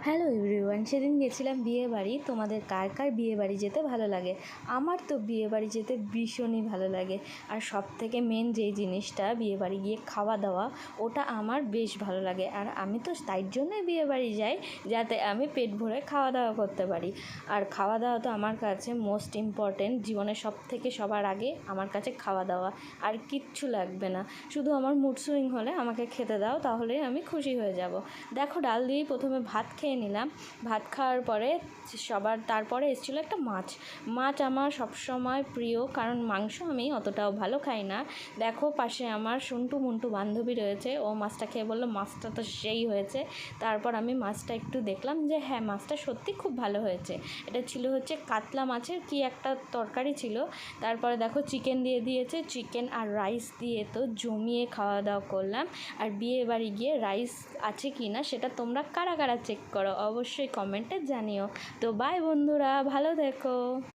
Hello everyone, সেদিন গেছিলাম বিয়ে বাড়ি। তোমাদের কার কার বিয়ে বাড়ি যেতে ভালো লাগে? আমার তো বিয়ে বাড়ি যেতে ভীষণই ভালো লাগে। আর সব থেকে মেন যেই জিনিসটা, বিয়ে বাড়ি গিয়ে খাওয়া দাওয়া, ওটা আমার বেশ ভালো লাগে। আর আমি তো তাই জন্যই বিয়ে বাড়ি যাই, যাতে আমি পেট ভরে খাওয়া দাওয়া করতে পারি। আর খাওয়া দাওয়া তো আমার কাছে মোস্ট ইম্পর্টেন্ট, জীবনের সব থেকে সবার আগে আমার কাছে খাওয়া দাওয়া। আর কিচ্ছু লাগবে না, শুধু আমার মুড সুইং হলে আমাকে খেতে দাও, তাহলে আমি খুশি হয়ে যাব। দেখো, ডাল দিয়েই প্রথমে ভাত খেয়ে নিলাম। ভাত খাওয়ার পরে তারপরে এসেছিলো একটা মাছ আমার সবসময় প্রিয়, কারণ মাংস আমি অতটাও ভালো খাই না। দেখো, পাশে আমার সন্টু মন্টু বান্ধবী রয়েছে, ও মাছটা খেয়ে বললো মাছটা তো সেই হয়েছে। তারপর আমি মাছটা একটু দেখলাম যে হ্যাঁ, মাছটা সত্যি খুব ভালো হয়েছে। এটা ছিল হচ্ছে কাতলা মাছের কি একটা তরকারি ছিল। তারপরে দেখো, চিকেন দিয়ে দিয়েছে, চিকেন আর রাইস দিয়ে তো জমিয়ে খাওয়া দাওয়া করলাম। আর বিয়ে বাড়ি গিয়ে রাইস আছে কি না সেটা তোমরা কারা কারা চেক করো, অবশ্যই কমেন্টে জানিও। তো বাই বন্ধুরা, ভালো থেকো।